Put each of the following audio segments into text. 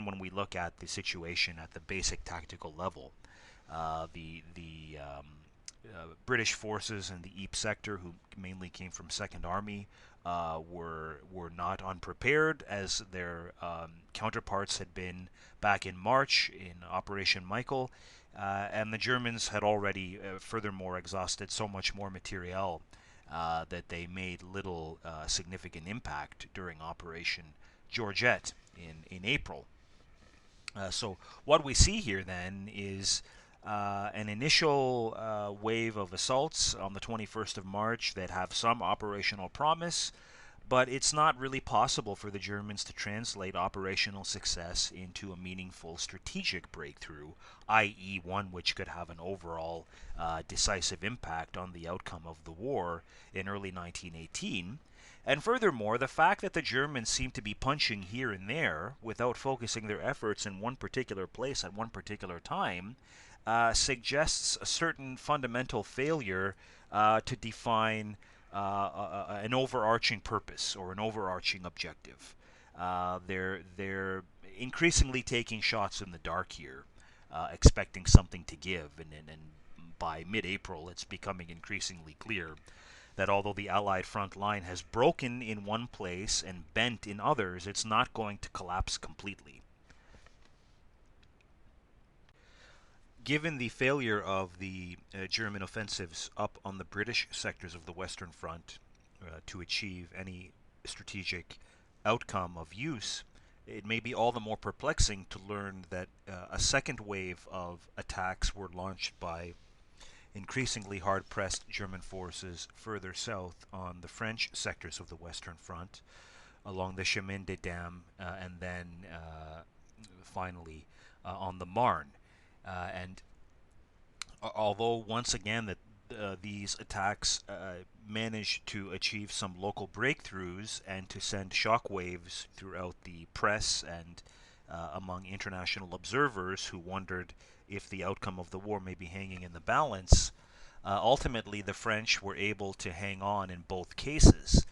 when we look at the situation at the basic tactical level, the British forces in the Ypres sector, who mainly came from Second Army, were not unprepared, as their counterparts had been back in March in Operation Michael, and the Germans had already, furthermore, exhausted so much more materiel that they made little significant impact during Operation Georgette in April. So what we see here then is an initial wave of assaults on the 21st of March that have some operational promise, but it's not really possible for the Germans to translate operational success into a meaningful strategic breakthrough, i.e., one which could have an overall decisive impact on the outcome of the war in early 1918. And furthermore, the fact that the Germans seem to be punching here and there without focusing their efforts in one particular place at one particular time suggests a certain fundamental failure to define an overarching purpose or an overarching objective. They're increasingly taking shots in the dark here, expecting something to give, and by mid-April, it's becoming increasingly clear that although the Allied front line has broken in one place and bent in others, it's not going to collapse completely. Given the failure of the German offensives up on the British sectors of the Western Front to achieve any strategic outcome of use, it may be all the more perplexing to learn that a second wave of attacks were launched by increasingly hard-pressed German forces further south on the French sectors of the Western Front, along the Chemin des Dames, and then finally on the Marne. And although once again that these attacks managed to achieve some local breakthroughs and to send shockwaves throughout the press and among international observers who wondered if the outcome of the war may be hanging in the balance, ultimately the French were able to hang on in both cases.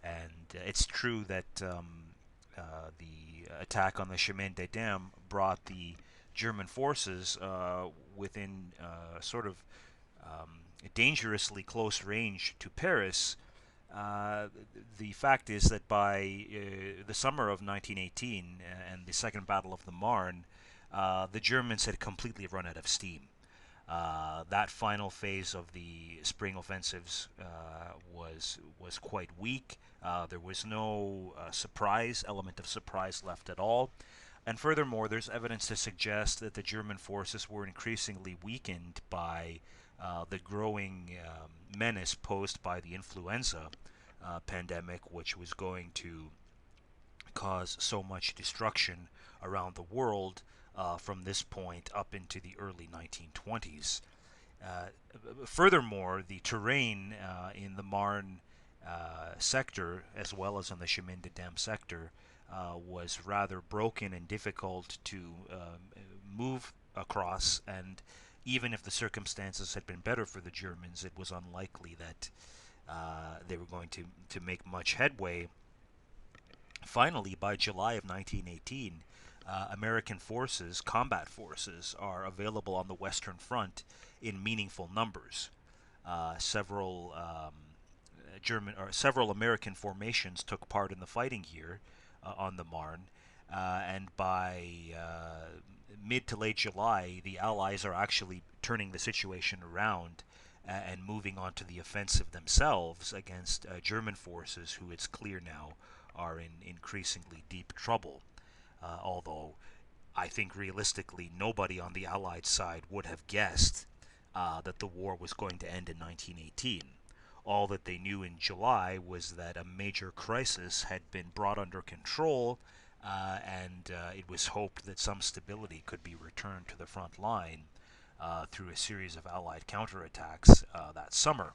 And it's true that the attack on the Chemin des Dames brought the German forces within sort of dangerously close range to Paris. The fact is that by the summer of 1918 and the Second Battle of the Marne, the Germans had completely run out of steam. That final phase of the spring offensives was quite weak. There was no element of surprise left at all. And furthermore, there's evidence to suggest that the German forces were increasingly weakened by the growing menace posed by the influenza pandemic, which was going to cause so much destruction around the world from this point up into the early 1920s. Uh, Furthermore, the terrain in the Marne sector, as well as in the Chemin des Dames sector, was rather broken and difficult to move across, and even if the circumstances had been better for the Germans, it was unlikely that they were going to make much headway. Finally, by July of 1918, American forces, combat forces, are available on the Western Front in meaningful numbers. Several American formations took part in the fighting here on the Marne, and by mid to late July, the Allies are actually turning the situation around and moving on to the offensive themselves against German forces, who it's clear now are in increasingly deep trouble. Although I think realistically nobody on the Allied side would have guessed that the war was going to end in 1918. All that they knew in July was that a major crisis had been brought under control, and it was hoped that some stability could be returned to the front line through a series of Allied counterattacks that summer.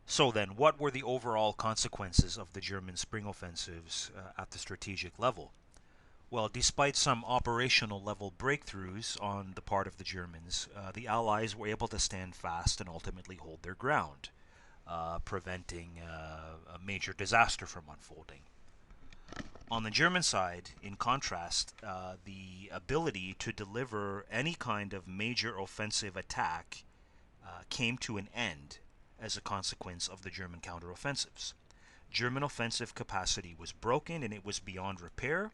So then, what were the overall consequences of the German spring offensives at the strategic level? Well, despite some operational level breakthroughs on the part of the Germans, the Allies were able to stand fast and ultimately hold their ground, preventing a major disaster from unfolding. On the German side, in contrast, the ability to deliver any kind of major offensive attack came to an end as a consequence of the German counteroffensives. German offensive capacity was broken and it was beyond repair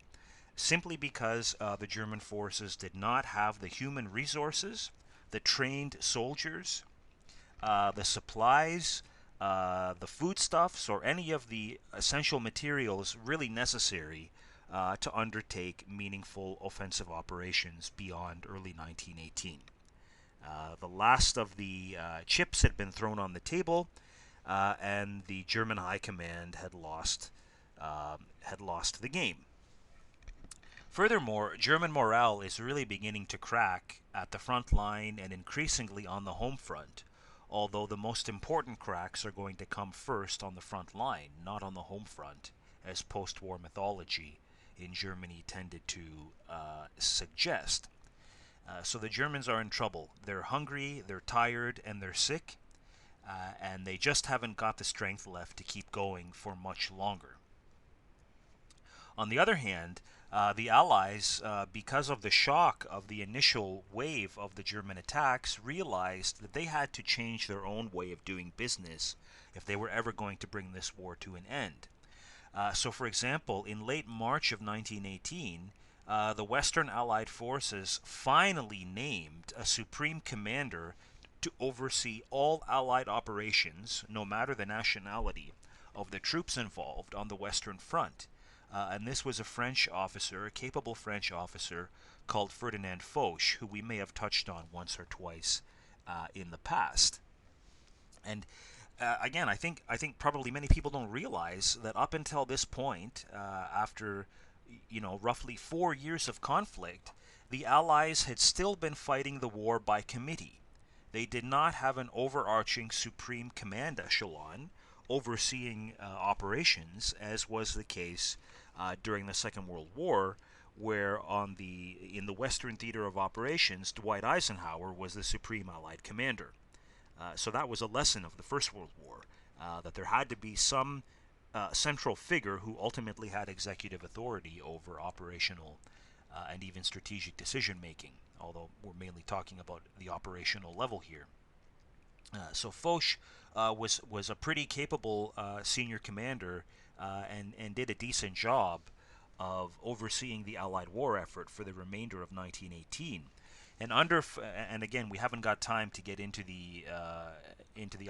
simply because the German forces did not have the human resources, the trained soldiers, the supplies, the foodstuffs, or any of the essential materials really necessary to undertake meaningful offensive operations beyond early 1918. The last of the chips had been thrown on the table, and the German High Command had lost the game. Furthermore, German morale is really beginning to crack at the front line and increasingly on the home front, although the most important cracks are going to come first on the front line, not on the home front, as post-war mythology in Germany tended to suggest. So the Germans are in trouble. They're hungry, they're tired, and they're sick, and they just haven't got the strength left to keep going for much longer. On the other hand, the Allies, because of the shock of the initial wave of the German attacks, realized that they had to change their own way of doing business if they were ever going to bring this war to an end. So, for example, in late March of 1918, the Western Allied forces finally named a supreme commander to oversee all Allied operations, no matter the nationality, of the troops involved on the Western Front. And this was a French officer, a capable French officer called Ferdinand Foch, who we may have touched on once or twice in the past. And again, I think probably many people don't realize that up until this point, after roughly 4 years of conflict, the Allies had still been fighting the war by committee. They did not have an overarching supreme command echelon overseeing operations, as was the case during the Second World War, where in the Western Theater of Operations, Dwight Eisenhower was the supreme Allied commander. So that was a lesson of the First World War, that there had to be some central figure who ultimately had executive authority over operational and even strategic decision making, although we're mainly talking about the operational level here. So Foch was a pretty capable senior commander and did a decent job of overseeing the Allied war effort for the remainder of 1918. And again, we haven't got time to get into the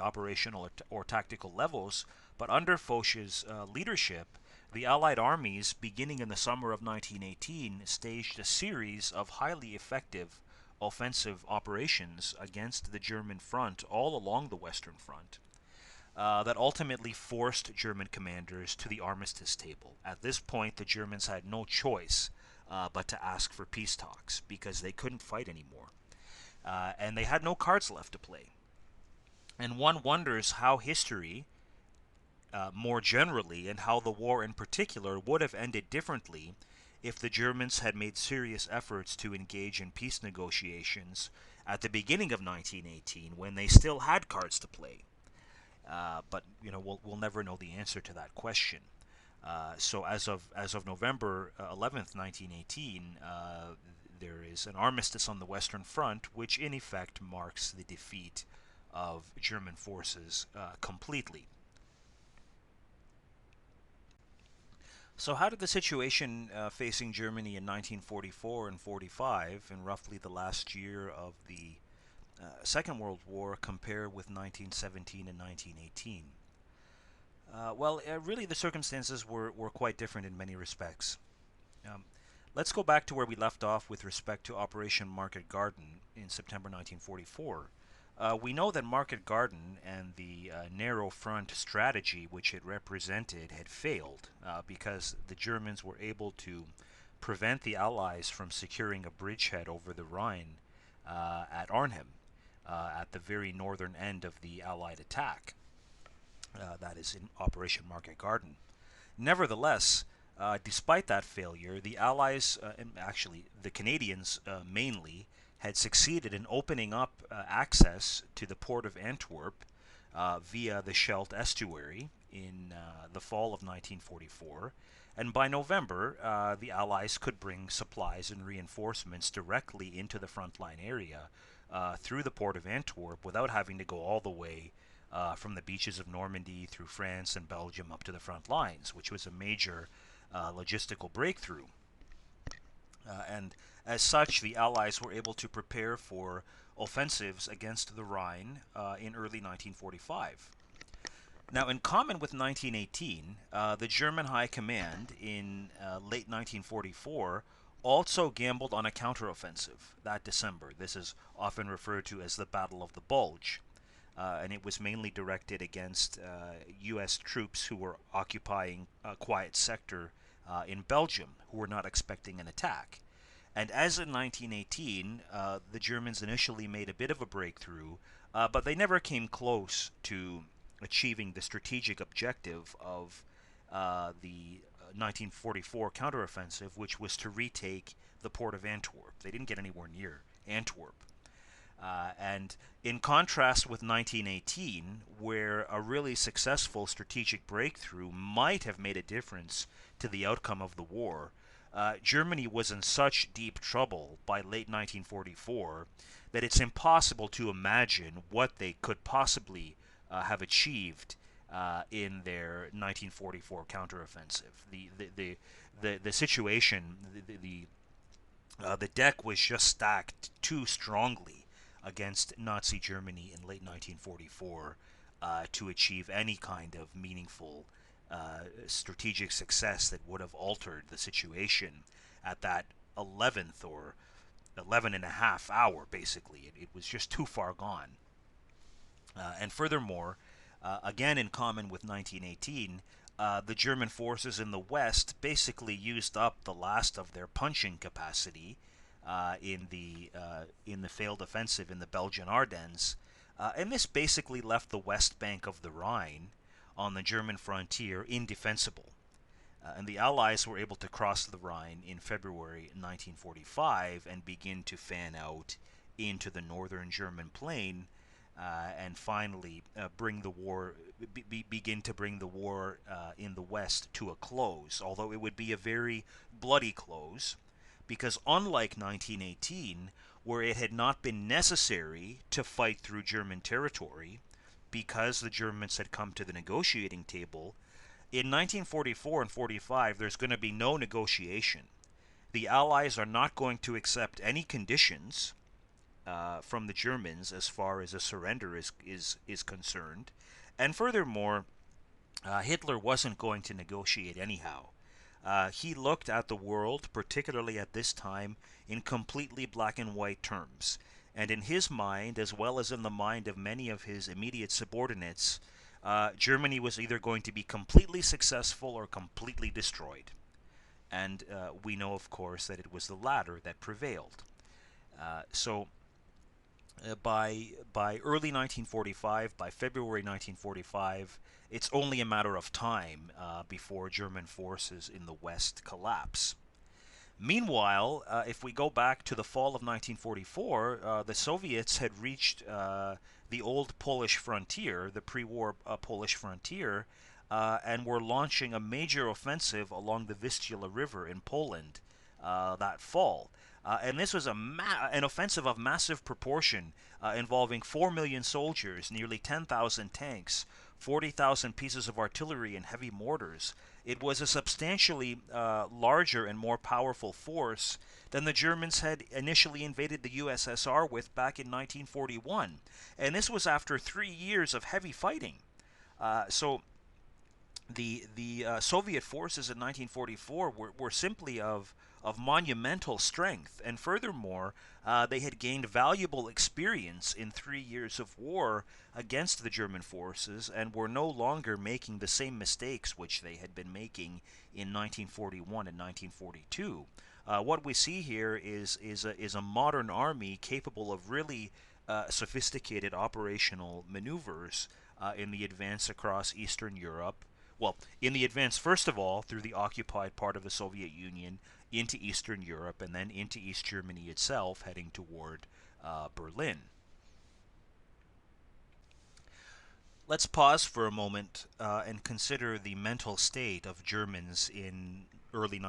operational or tactical levels, but under Foch's leadership, the Allied armies, beginning in the summer of 1918, staged a series of highly effective offensive operations against the German front all along the Western Front that ultimately forced German commanders to the armistice table. At this point, the Germans had no choice but to ask for peace talks because they couldn't fight anymore. And they had no cards left to play. And one wonders how history, more generally, and how the war in particular would have ended differently if the Germans had made serious efforts to engage in peace negotiations at the beginning of 1918 when they still had cards to play. But we'll never know the answer to that question. So as of November 11th, 1918, there is an armistice on the Western Front, which in effect marks the defeat of German forces completely. So how did the situation facing Germany in 1944 and 45, in roughly the last year of the Second World War, compare with 1917 and 1918? Really the circumstances were quite different in many respects. Let's go back to where we left off with respect to Operation Market Garden in September 1944. We know that Market Garden and the narrow front strategy which it represented had failed because the Germans were able to prevent the Allies from securing a bridgehead over the Rhine at Arnhem, at the very northern end of the Allied attack. That is in Operation Market Garden. Nevertheless, despite that failure, the Allies, and actually the Canadians mainly, had succeeded in opening up access to the port of Antwerp via the Scheldt estuary in the fall of 1944, And by November, the Allies could bring supplies and reinforcements directly into the frontline area through the port of Antwerp without having to go all the way from the beaches of Normandy through France and Belgium up to the front lines, which was a major logistical breakthrough. And as such, the Allies were able to prepare for offensives against the Rhine in early 1945. Now, in common with 1918, the German High Command in late 1944 also gambled on a counteroffensive that December. This is often referred to as the Battle of the Bulge, and it was mainly directed against U.S. troops who were occupying a quiet sector in Belgium, who were not expecting an attack. And as in 1918, the Germans initially made a bit of a breakthrough, but they never came close to achieving the strategic objective of the 1944 counteroffensive, which was to retake the port of Antwerp. They didn't get anywhere near Antwerp. And in contrast with 1918, where a really successful strategic breakthrough might have made a difference to the outcome of the war, Germany was in such deep trouble by late 1944 that it's impossible to imagine what they could possibly have achieved in their 1944 counteroffensive. The situation, the deck was just stacked too strongly against Nazi Germany in late 1944 to achieve any kind of meaningful strategic success that would have altered the situation at that 11th or 11 and a half hour, basically. It was just too far gone. And furthermore, again in common with 1918, the German forces in the West basically used up the last of their punching capacity in the failed offensive in the Belgian Ardennes, and this basically left the west bank of the Rhine on the German frontier indefensible. And the Allies were able to cross the Rhine in February 1945 and begin to fan out into the northern German plain, and finally bring the war, begin to bring the war in the West to a close. Although it would be a very bloody close, because unlike 1918, where it had not been necessary to fight through German territory, because the Germans had come to the negotiating table, in 1944 and 45 there's going to be no negotiation. The Allies are not going to accept any conditions from the Germans as far as a surrender is concerned. And furthermore, Hitler wasn't going to negotiate anyhow. He looked at the world, particularly at this time, in completely black and white terms. And in his mind, as well as in the mind of many of his immediate subordinates, Germany was either going to be completely successful or completely destroyed. And we know, of course, that it was the latter that prevailed. So by early 1945, by February 1945, it's only a matter of time before German forces in the West collapse. Meanwhile, if we go back to the fall of 1944, the Soviets had reached the old Polish frontier, the pre-war Polish frontier, and were launching a major offensive along the Vistula River in Poland that fall. And this was an offensive of massive proportion involving 4 million soldiers, nearly 10,000 tanks, 40,000 pieces of artillery and heavy mortars. It was a substantially larger and more powerful force than the Germans had initially invaded the USSR with back in 1941. And this was after 3 years of heavy fighting. So the Soviet forces in 1944 were simply of monumental strength, and furthermore, they had gained valuable experience in 3 years of war against the German forces, and were no longer making the same mistakes which they had been making in 1941 and 1942. What we see here is a modern army capable of really sophisticated operational maneuvers in the advance across Eastern Europe. Well, in the advance, first of all, through the occupied part of the Soviet Union into Eastern Europe, and then into East Germany itself, heading toward Berlin. let's pause for a moment and consider the mental state of Germans in early